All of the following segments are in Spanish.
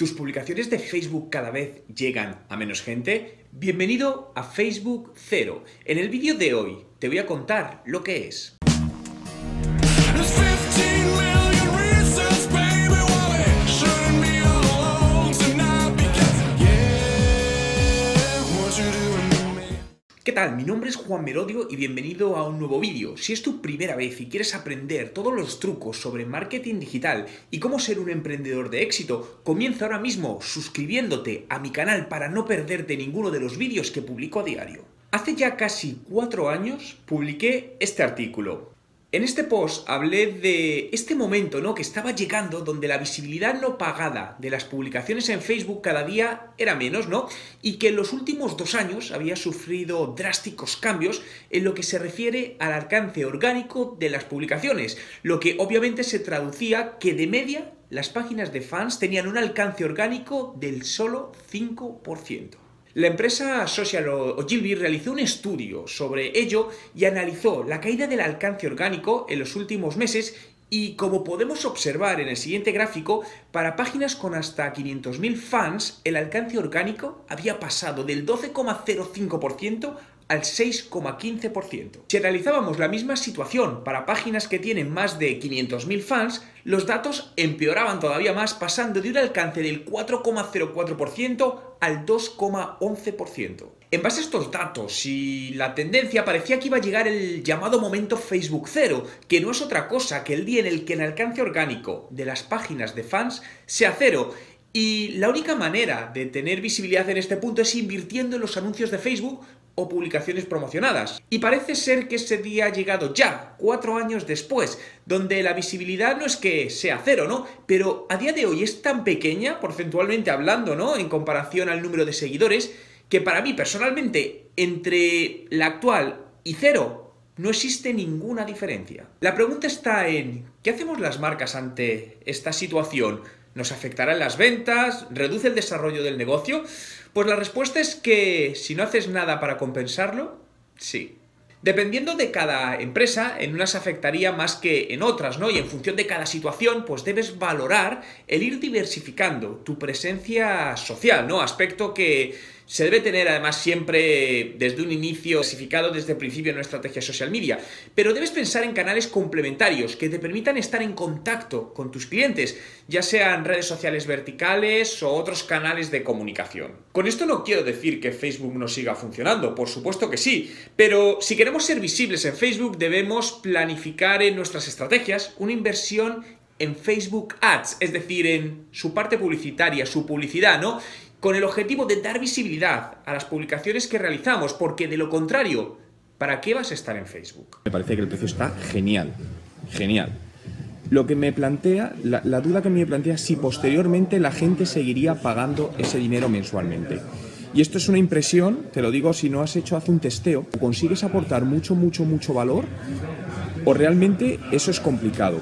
¿Tus publicaciones de Facebook cada vez llegan a menos gente? Bienvenido a Facebook Cero. En el vídeo de hoy te voy a contar lo que es. ¿Qué tal? Mi nombre es Juan Merodio y bienvenido a un nuevo vídeo. Si es tu primera vez y quieres aprender todos los trucos sobre marketing digital y cómo ser un emprendedor de éxito, comienza ahora mismo suscribiéndote a mi canal para no perderte ninguno de los vídeos que publico a diario. Hace ya casi 4 años publiqué este artículo. En este post hablé de este momento, ¿no?, que estaba llegando, donde la visibilidad no pagada de las publicaciones en Facebook cada día era menos, ¿no? Y que en los últimos 2 años había sufrido drásticos cambios en lo que se refiere al alcance orgánico de las publicaciones, lo que obviamente se traducía que de media las páginas de fans tenían un alcance orgánico del solo 5%. La empresa Social Ogilvy realizó un estudio sobre ello y analizó la caída del alcance orgánico en los últimos meses y, como podemos observar en el siguiente gráfico, para páginas con hasta 500.000 fans el alcance orgánico había pasado del 12,05% al 6,15%. Si realizábamos la misma situación para páginas que tienen más de 500.000 fans, los datos empeoraban todavía más, pasando de un alcance del 4,04% al 2,11%. En base a estos datos y la tendencia, parecía que iba a llegar el llamado momento Facebook Cero, que no es otra cosa que el día en el que el alcance orgánico de las páginas de fans sea cero. Y la única manera de tener visibilidad en este punto es invirtiendo en los anuncios de Facebook o publicaciones promocionadas. Y parece ser que ese día ha llegado ya, 4 años después, donde la visibilidad no es que sea cero, ¿no? Pero a día de hoy es tan pequeña, porcentualmente hablando, ¿no?, en comparación al número de seguidores, que para mí personalmente, entre la actual y cero, no existe ninguna diferencia. La pregunta está en, ¿qué hacemos las marcas ante esta situación? ¿Nos afectarán las ventas? ¿Reduce el desarrollo del negocio? Pues la respuesta es que si no haces nada para compensarlo, sí. Dependiendo de cada empresa, en unas afectaría más que en otras, ¿no? Y en función de cada situación, pues debes valorar el ir diversificando tu presencia social, ¿no? Aspecto que se debe tener además siempre desde un inicio diversificado desde el principio en una estrategia social media. Pero debes pensar en canales complementarios que te permitan estar en contacto con tus clientes, ya sean redes sociales verticales o otros canales de comunicación. Con esto no quiero decir que Facebook no siga funcionando, por supuesto que sí, pero si queremos ser visibles en Facebook debemos planificar en nuestras estrategias una inversión en Facebook Ads, es decir, en su parte publicitaria, su publicidad, ¿no?, con el objetivo de dar visibilidad a las publicaciones que realizamos, porque de lo contrario, ¿para qué vas a estar en Facebook? Me parece que el precio está genial, genial. Lo que me plantea, la duda que me plantea es si posteriormente la gente seguiría pagando ese dinero mensualmente. Y esto es una impresión, te lo digo, si no has hecho, haz un testeo, consigues aportar mucho valor o realmente eso es complicado.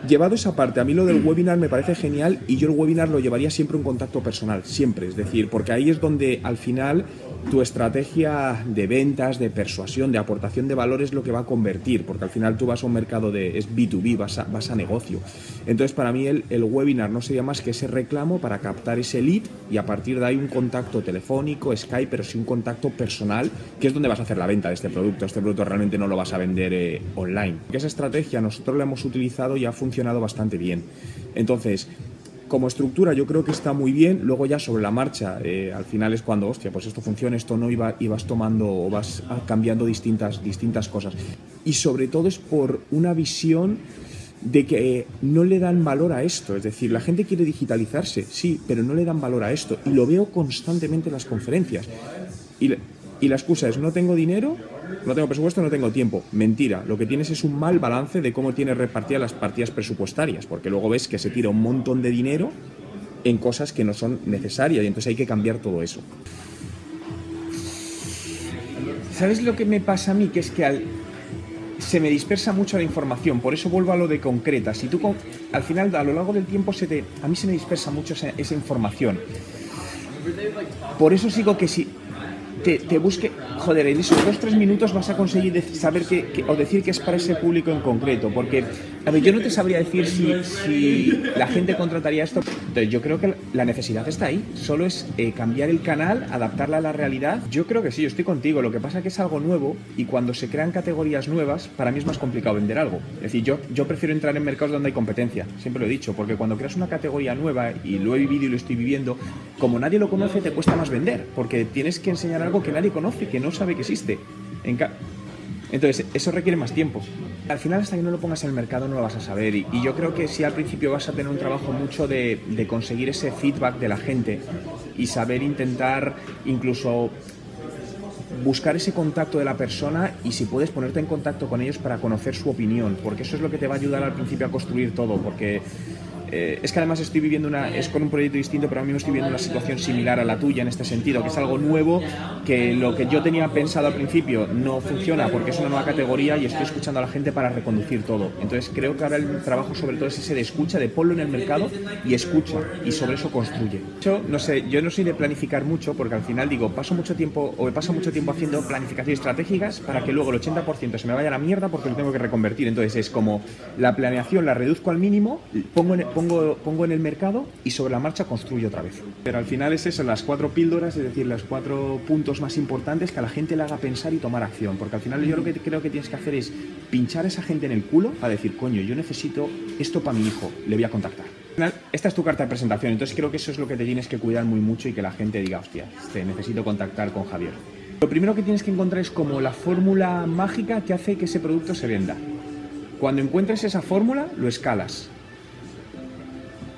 Llevado esa parte, a mí lo del webinar me parece genial y yo el webinar lo llevaría siempre un contacto personal, siempre, es decir, porque ahí es donde al final tu estrategia de ventas, de persuasión, de aportación de valor es lo que va a convertir, porque al final tú vas a un mercado es B2B, vas a negocio. Entonces para mí el webinar no sería más que ese reclamo para captar ese lead y a partir de ahí un contacto telefónico, Skype, pero sí un contacto personal, que es donde vas a hacer la venta de este producto. Este producto realmente no lo vas a vender online. Porque esa estrategia nosotros la hemos utilizado y ha funcionado bastante bien. Entonces, como estructura yo creo que está muy bien, luego ya sobre la marcha, al final es cuando, hostia, pues esto funciona, esto no, y vas tomando o vas cambiando distintas cosas. Y sobre todo es por una visión de que no le dan valor a esto, es decir, la gente quiere digitalizarse, sí, pero no le dan valor a esto, y lo veo constantemente en las conferencias. Y la excusa es, no tengo dinero, no tengo presupuesto, no tengo tiempo. Mentira, lo que tienes es un mal balance de cómo tienes repartidas las partidas presupuestarias, porque luego ves que se tira un montón de dinero en cosas que no son necesarias y entonces hay que cambiar todo eso. ¿Sabes lo que me pasa a mí? Que es que se me dispersa mucho la información, por eso vuelvo a lo de concreta. Si tú al final, a lo largo del tiempo, a mí se me dispersa mucho esa información. Por eso sigo que si te busque, joder, en esos 2-3 minutos vas a conseguir saber o decir que es para ese público en concreto, porque A ver, yo no te sabría decir si la gente contrataría esto. Entonces, yo creo que la necesidad está ahí. Solo es cambiar el canal, adaptarla a la realidad. Yo creo que sí, yo estoy contigo. Lo que pasa es que es algo nuevo y cuando se crean categorías nuevas, para mí es más complicado vender algo. Es decir, yo prefiero entrar en mercados donde hay competencia. Siempre lo he dicho, porque cuando creas una categoría nueva, y lo he vivido y lo estoy viviendo, como nadie lo conoce, te cuesta más vender, porque tienes que enseñar algo que nadie conoce, que no sabe que existe. Entonces, eso requiere más tiempo. Al final, hasta que no lo pongas en el mercado, no lo vas a saber. Y yo creo que sí, al principio vas a tener un trabajo mucho de conseguir ese feedback de la gente y saber intentar incluso buscar ese contacto de la persona y si puedes ponerte en contacto con ellos para conocer su opinión, porque eso es lo que te va a ayudar al principio a construir todo, porque es que además estoy viviendo es con un proyecto distinto, pero ahora mismo estoy viviendo una situación similar a la tuya en este sentido, que es algo nuevo, que lo que yo tenía pensado al principio no funciona porque es una nueva categoría y estoy escuchando a la gente para reconducir todo. Entonces creo que ahora el trabajo sobre todo es ese de escucha, de ponlo en el mercado y escucha, y sobre eso construye. No sé, yo no soy de planificar mucho porque al final digo, paso mucho tiempo haciendo planificaciones estratégicas para que luego el 80% se me vaya a la mierda porque lo tengo que reconvertir. Entonces es como la planeación la reduzco al mínimo, pongo en el mercado y sobre la marcha construyo otra vez. Pero al final es eso, las 4 píldoras, es decir, los 4 puntos más importantes que a la gente le haga pensar y tomar acción. Porque al final yo lo que creo que tienes que hacer es pinchar a esa gente en el culo para decir, coño, yo necesito esto para mi hijo, le voy a contactar. Al final, esta es tu carta de presentación, entonces creo que eso es lo que te tienes que cuidar muy mucho y que la gente diga, hostia, necesito contactar con Javier. Lo primero que tienes que encontrar es como la fórmula mágica que hace que ese producto se venda. Cuando encuentres esa fórmula, lo escalas.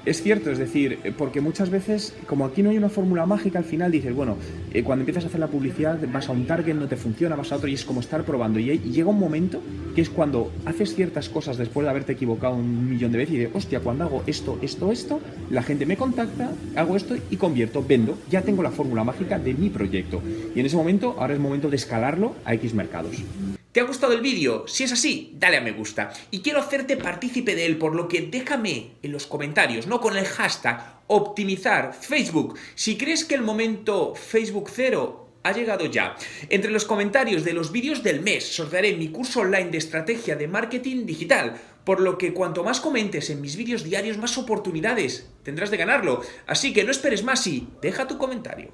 Es cierto, es decir, porque muchas veces, como aquí no hay una fórmula mágica, al final dices, bueno, cuando empiezas a hacer la publicidad vas a un target, no te funciona, vas a otro y es como estar probando. Y llega un momento que es cuando haces ciertas cosas después de haberte equivocado 1.000.000 de veces y dices, hostia, cuando hago esto, la gente me contacta, hago esto y convierto, vendo, ya tengo la fórmula mágica de mi proyecto. Y en ese momento, ahora es momento de escalarlo a X mercados. ¿Te ha gustado el vídeo? Si es así, dale a me gusta. Y quiero hacerte partícipe de él, por lo que déjame en los comentarios, no con el hashtag optimizar Facebook, si crees que el momento Facebook 0 ha llegado ya. Entre los comentarios de los vídeos del mes sortearé mi curso online de estrategia de marketing digital, por lo que cuanto más comentes en mis vídeos diarios, más oportunidades tendrás de ganarlo. Así que no esperes más y deja tu comentario.